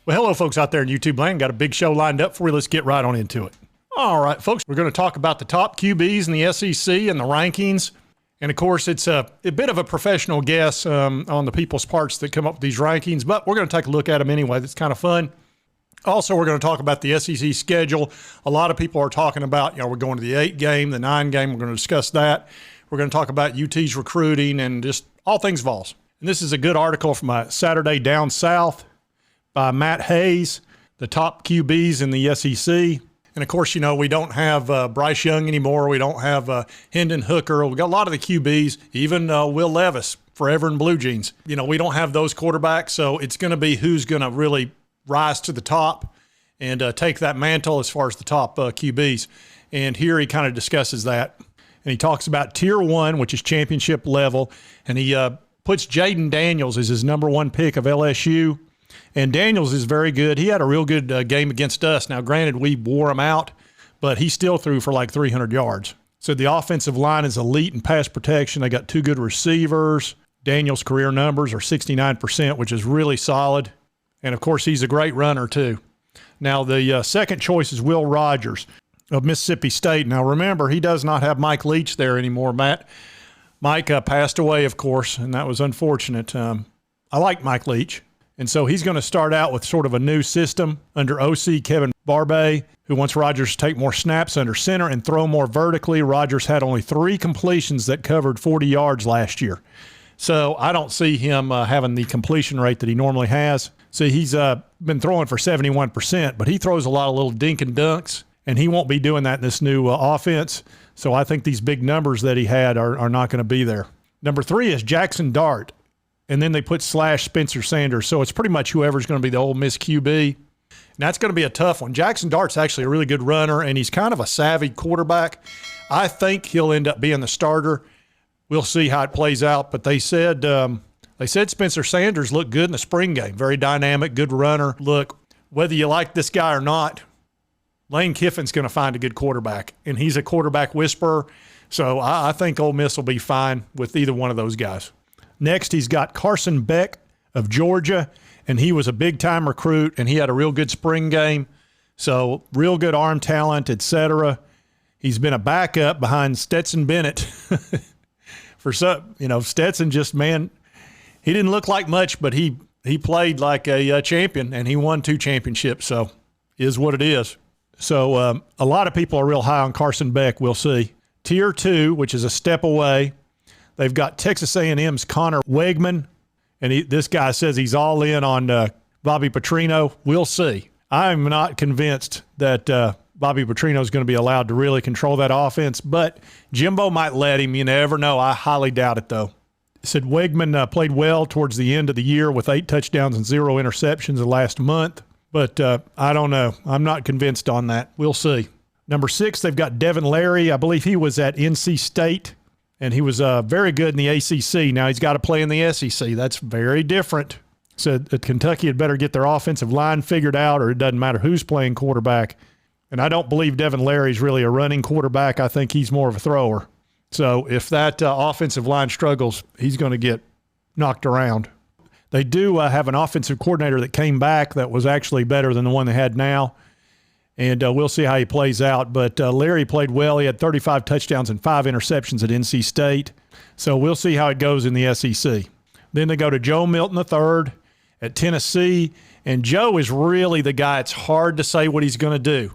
Well, hello, folks out there in YouTube land. Got a big show lined up for you. Let's get right on into it. All right, folks, we're going to talk about the top QBs in the SEC and the rankings. And, of course, it's a bit of a professional guess on the people's parts that come up with these rankings, but we're going to take a look at them anyway. That's kind of fun. Also, we're going to talk about the SEC schedule. A lot of people are talking about, we're going to the 8 game, the 9 game. We're going to discuss that. We're going to talk about UT's recruiting and just all things Vols. And this is a good article from Saturday Down South by Matt Hayes, the top QBs in the SEC. And, of course, we don't have Bryce Young anymore. We don't have Hendon Hooker. We got a lot of the QBs, even Will Levis, forever in blue jeans. We don't have those quarterbacks, so it's going to be who's going to really rise to the top and take that mantle as far as the top QBs. And here he kind of discusses that. And he talks about Tier 1, which is championship level, and he puts Jaden Daniels as his number 1 pick of LSU. And Daniels is very good. He had a real good game against us. Now, granted, we wore him out, but he still threw for like 300 yards. So the offensive line is elite in pass protection. They got 2 good receivers. Daniels' career numbers are 69%, which is really solid. And, of course, he's a great runner, too. Now, the second choice is Will Rogers of Mississippi State. Now, remember, he does not have Mike Leach there anymore, Matt. Mike passed away, of course, and that was unfortunate. I like Mike Leach. And so he's going to start out with sort of a new system under OC Kevin Barbay, who wants Rogers to take more snaps under center and throw more vertically. Rogers had only 3 completions that covered 40 yards last year. So I don't see him having the completion rate that he normally has. See, he's been throwing for 71%, but he throws a lot of little dink and dunks, and he won't be doing that in this new offense. So I think these big numbers that he had are not going to be there. Number 3 is Jackson Dart. And then they put / Spencer Sanders. So it's pretty much whoever's going to be the Ole Miss QB. And that's going to be a tough one. Jackson Dart's actually a really good runner, and he's kind of a savvy quarterback. I think he'll end up being the starter. We'll see how it plays out. But they said Spencer Sanders looked good in the spring game. Very dynamic, good runner. Look, whether you like this guy or not, Lane Kiffin's going to find a good quarterback, and he's a quarterback whisperer. So I think Ole Miss will be fine with either one of those guys. Next, he's got Carson Beck of Georgia, and he was a big-time recruit, and he had a real good spring game. So real good arm talent, etc. He's been a backup behind Stetson Bennett. For some, Stetson just, man, he didn't look like much, but he played like a champion, and he won 2 championships, so is what it is. So a lot of people are real high on Carson Beck. We'll see. Tier 2, which is a step away. They've got Texas A&M's Connor Wegman, and this guy says he's all in on Bobby Petrino. We'll see. I'm not convinced that Bobby Petrino is going to be allowed to really control that offense, but Jimbo might let him. You never know. I highly doubt it, though. He said Wegman played well towards the end of the year with 8 touchdowns and 0 interceptions the last month, but I don't know. I'm not convinced on that. We'll see. Number 6, they've got Devin Larry. I believe he was at NC State. And he was very good in the ACC. Now he's got to play in the SEC. That's very different. So Kentucky had better get their offensive line figured out, or it doesn't matter who's playing quarterback. And I don't believe Devin Larry's really a running quarterback. I think he's more of a thrower. So if that offensive line struggles, he's going to get knocked around. They do have an offensive coordinator that came back that was actually better than the one they had now. And we'll see how he plays out. But Larry played well. He had 35 touchdowns and 5 interceptions at NC State. So we'll see how it goes in the SEC. Then they go to Joe Milton III at Tennessee. And Joe is really the guy. It's hard to say what he's going to do.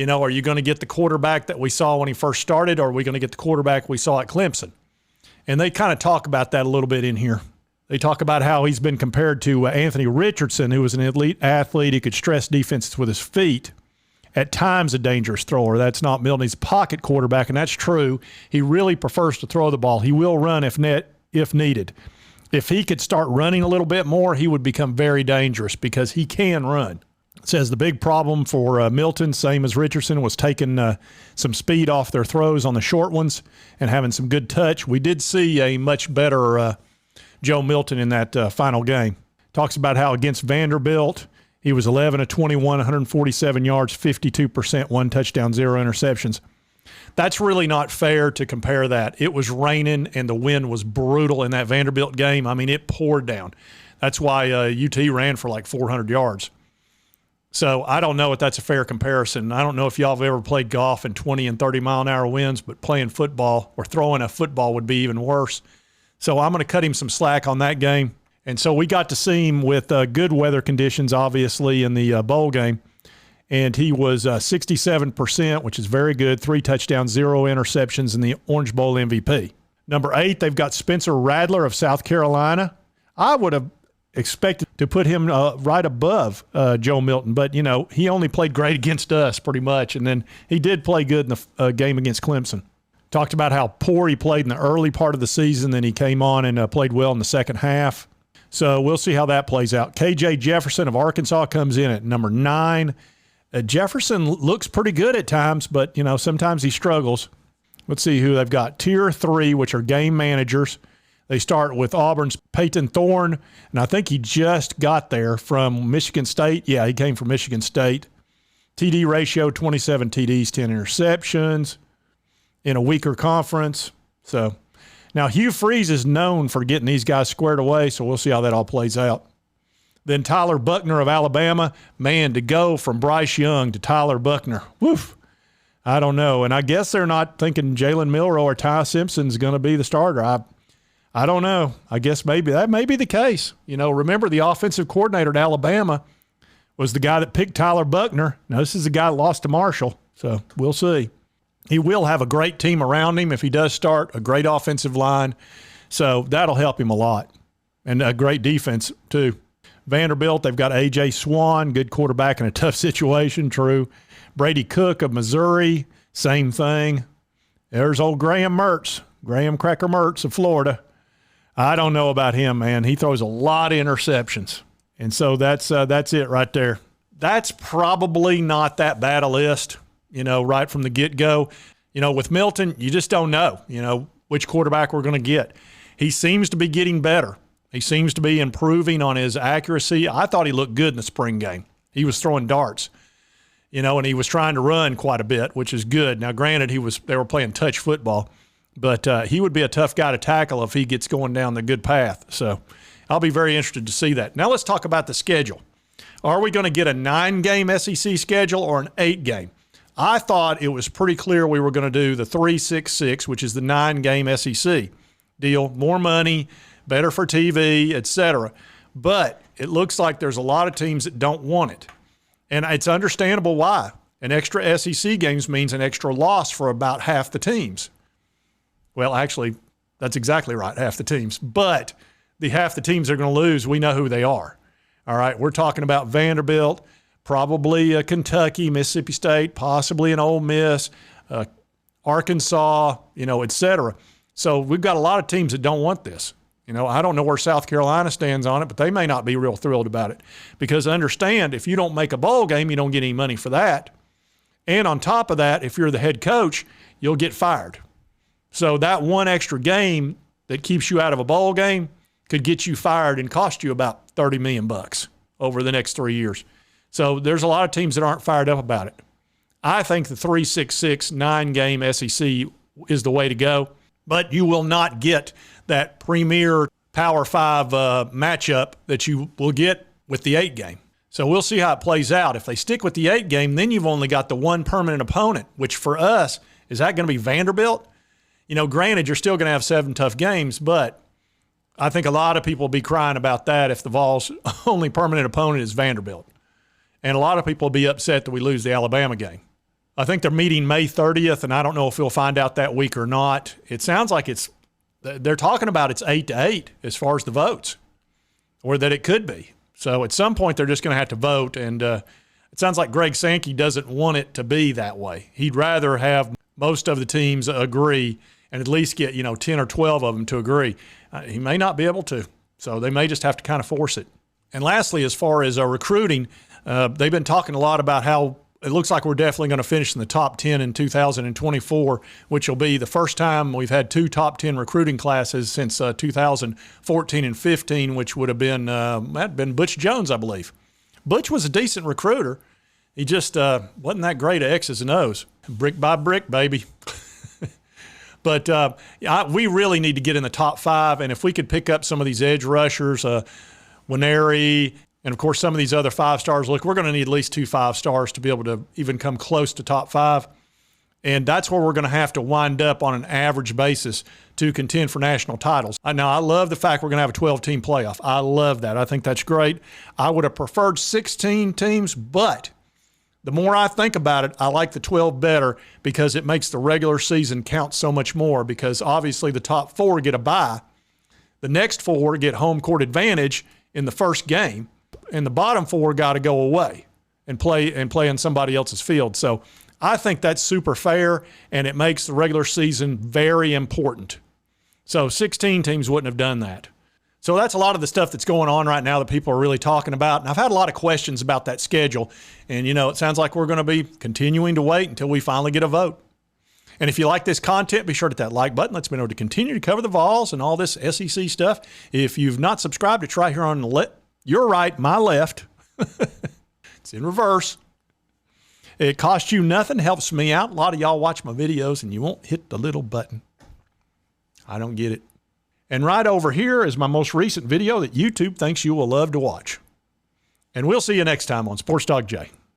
Are you going to get the quarterback that we saw when he first started, or are we going to get the quarterback we saw at Clemson? And they kind of talk about that a little bit in here. They talk about how he's been compared to Anthony Richardson, who was an elite athlete. He could stress defenses with his feet. At times a dangerous thrower. That's not Milton. He's a pocket quarterback, and that's true. He really prefers to throw the ball. He will run if needed. If he could start running a little bit more, he would become very dangerous because he can run. It says the big problem for Milton, same as Richardson, was taking some speed off their throws on the short ones and having some good touch. We did see a much better Joe Milton in that final game. Talks about how against Vanderbilt, he was 11 of 21, 147 yards, 52%, 1 touchdown, 0 interceptions. That's really not fair to compare that. It was raining and the wind was brutal in that Vanderbilt game. I mean, it poured down. That's why UT ran for like 400 yards. So I don't know if that's a fair comparison. I don't know if y'all have ever played golf in 20 and 30-mile-an-hour winds, but playing football or throwing a football would be even worse. So I'm going to cut him some slack on that game. And so we got to see him with good weather conditions, obviously, in the bowl game. And he was 67%, which is very good. 3 touchdowns, 0 interceptions, in the Orange Bowl MVP. Number 8, they've got Spencer Rattler of South Carolina. I would have expected to put him right above Joe Milton, but, you know, he only played great against us pretty much, and then he did play good in the game against Clemson. Talked about how poor he played in the early part of the season, then he came on and played well in the second half. So we'll see how that plays out. KJ Jefferson of Arkansas comes in at number 9. Jefferson looks pretty good at times, but, you know, sometimes he struggles. Let's see who they've got. Tier 3, which are game managers. They start with Auburn's Peyton Thorne, and I think he just got there from Michigan State. Yeah, he came from Michigan State. TD ratio, 27 TDs, 10 interceptions in a weaker conference. So now Hugh Freeze is known for getting these guys squared away, so we'll see how that all plays out. Then Tyler Buckner of Alabama. Man, to go from Bryce Young to Tyler Buckner. Woof. I don't know. And I guess they're not thinking Jalen Milroe or Ty Simpson's going to be the starter. I don't know. I guess maybe that may be the case. You know, remember the offensive coordinator at Alabama was the guy that picked Tyler Buckner. Now, this is the guy that lost to Marshall, so we'll see. He will have a great team around him if he does start, a great offensive line. So that'll help him a lot. And a great defense, too. Vanderbilt, they've got A.J. Swan, good quarterback in a tough situation, true. Brady Cook of Missouri, same thing. There's old Graham Mertz, Graham Cracker Mertz of Florida. I don't know about him, man. He throws a lot of interceptions. And so that's it right there. That's probably not that bad a list, you know, right from the get-go. You know, with Milton, you just don't know, you know, which quarterback we're going to get. He seems to be getting better. He seems to be improving on his accuracy. I thought he looked good in the spring game. He was throwing darts, you know, and he was trying to run quite a bit, which is good. Now, granted, they were playing touch football, but he would be a tough guy to tackle if he gets going down the good path. So I'll be very interested to see that. Now let's talk about the schedule. Are we going to get a 9-game SEC schedule or an 8-game? I thought it was pretty clear we were going to do the 3-6-6, which is the 9-game SEC deal. More money, better for TV, etc. But it looks like there's a lot of teams that don't want it. And it's understandable why. An extra SEC games means an extra loss for about half the teams. Well, actually, that's exactly right, half the teams. But the half the teams that are going to lose, we know who they are. All right, we're talking about Vanderbilt, probably Kentucky, Mississippi State, possibly an Ole Miss, Arkansas, you know, etc. So we've got a lot of teams that don't want this. You know, I don't know where South Carolina stands on it, but they may not be real thrilled about it. Because understand, if you don't make a bowl game, you don't get any money for that. And on top of that, if you're the head coach, you'll get fired. So that one extra game that keeps you out of a bowl game could get you fired and cost you about $30 million over the next 3 years. So there's a lot of teams that aren't fired up about it. I think the 3-6-6, 9-game SEC is the way to go. But you will not get that premier Power 5 matchup that you will get with the 8-game. So we'll see how it plays out. If they stick with the 8-game, then you've only got the one permanent opponent, which for us, is that going to be Vanderbilt? You know, granted, you're still going to have 7 tough games, but I think a lot of people will be crying about that if the Vols' only permanent opponent is Vanderbilt. And a lot of people will be upset that we lose the Alabama game. I think they're meeting May 30th, and I don't know if we'll find out that week or not. It sounds like they're talking about it's 8-8 as far as the votes, or that it could be. So at some point, they're just going to have to vote, and it sounds like Greg Sankey doesn't want it to be that way. He'd rather have most of the teams agree and at least get, 10 or 12 of them to agree. He may not be able to, so they may just have to kind of force it. And lastly, as far as recruiting, they've been talking a lot about how it looks like we're definitely going to finish in the top 10 in 2024, which will be the first time we've had 2 top 10 recruiting classes since 2014 and 15, which would have been Butch Jones, I believe. Butch was a decent recruiter. He just wasn't that great at X's and O's. Brick by brick, baby. But we really need to get in the top 5, and if we could pick up some of these edge rushers, Winery, And of course, some of these other 5-stars, look, we're going to need at least 2 5-stars to be able to even come close to top 5. And that's where we're going to have to wind up on an average basis to contend for national titles. Now, I love the fact we're going to have a 12-team playoff. I love that. I think that's great. I would have preferred 16 teams, but the more I think about it, I like the 12 better because it makes the regular season count so much more, because obviously the top 4 get a bye. The next 4 get home court advantage in the first game, and the bottom 4 got to go away and play in somebody else's field. So I think that's super fair, and it makes the regular season very important. So 16 teams wouldn't have done that. So that's a lot of the stuff that's going on right now that people are really talking about. And I've had a lot of questions about that schedule. And, you know, it sounds like we're going to be continuing to wait until we finally get a vote. And if you like this content, be sure to hit that like button. Let's me know to continue to cover the Vols and all this SEC stuff. If you've not subscribed, it's right here on your right, my left. It's in reverse. It costs you nothing, helps me out. A lot of y'all watch my videos and you won't hit the little button. I don't get it. And right over here is my most recent video that YouTube thinks you will love to watch. And we'll see you next time on Sports Dog J.